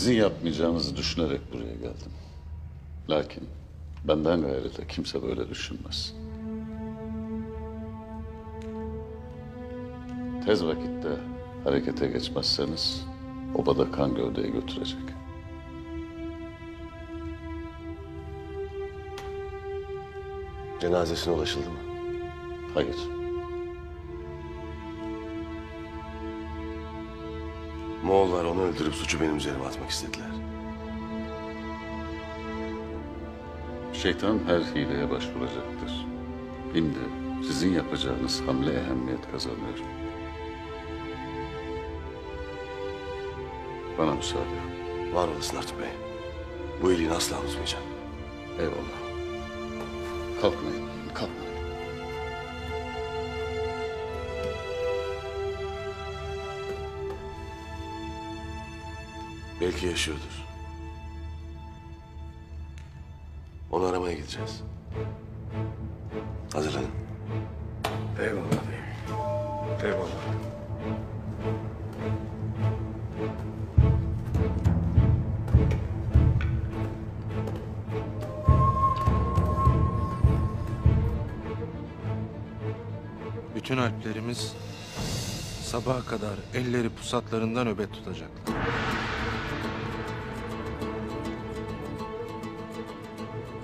Sizin yapmayacağınızı düşünerek buraya geldim. Lakin benden gayrı kimse böyle düşünmez. Tez vakitte harekete geçmezseniz obada kan gövdeye götürecek. Cenazesine ulaşıldı mı? Hayır. Moğollar onu öldürüp suçu benim üzerime atmak istediler. Şeytan her hileye başvuracaktır. Şimdi sizin yapacağınız hamle ehemmiyet kazanıyor. Bana müsaade. Var olasın Artuk Bey. Bu iyiliğini asla unutmayacağım. Eyvallah. Kalkmayın, kalkmayın. Belki yaşıyordur. Onu aramaya gideceğiz. Hazırlanın. Eyvallah beyim. Eyvallah. Bütün alplerimiz sabaha kadar elleri pusatlarından nöbet tutacaklar.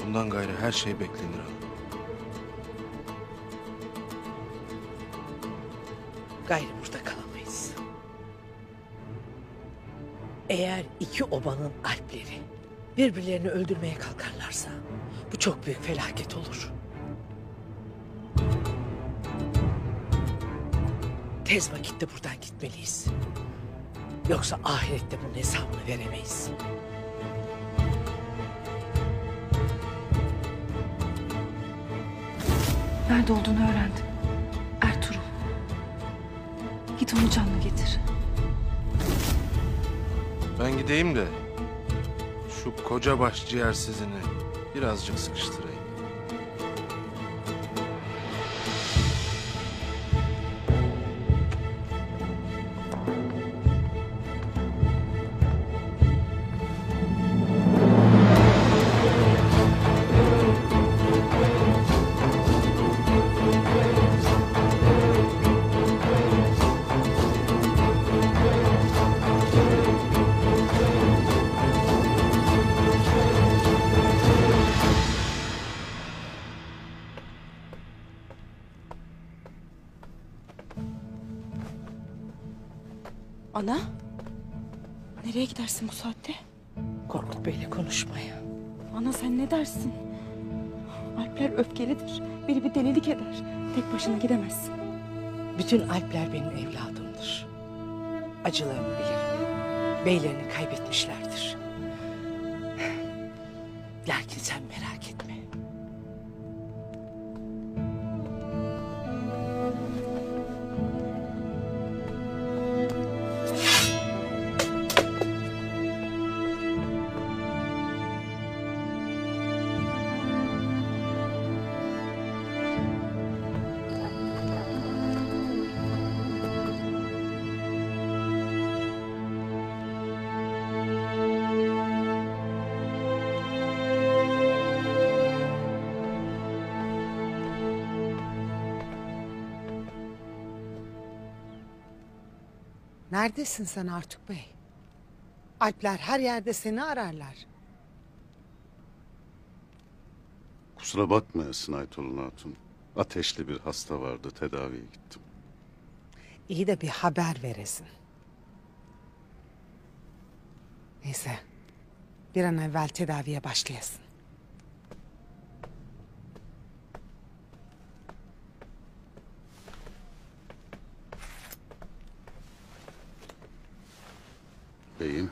Bundan gayrı her şey beklenir hanım. Gayrı burada kalamayız. Eğer iki obanın alpleri birbirlerini öldürmeye kalkarlarsa bu çok büyük felaket olur. Tez vakitte buradan gitmeliyiz. Yoksa ahirette bunun hesabını veremeyiz. Nerede olduğunu öğrendim. Ertuğrul. Git onu canlı getir. Ben gideyim de şu koca baş ciğersizini birazcık sıkıştırayım. Ana? Nereye gidersin bu saatte? Korkut Bey'le konuşmaya. Ana sen ne dersin? Alpler öfkelidir. Biri bir delilik eder. Tek başına gidemezsin. Bütün alpler benim evladımdır. Acılarını bilirim. Beylerini kaybetmişlerdir. Lakin sen merak etme. Neredesin sen Artuk Bey? Alpler her yerde seni ararlar. Kusura bakmayasın Aytolun Hatun. Ateşli bir hasta vardı, tedaviye gittim. İyi de bir haber veresin. Neyse, bir an evvel tedaviye başlayasın. Beyim,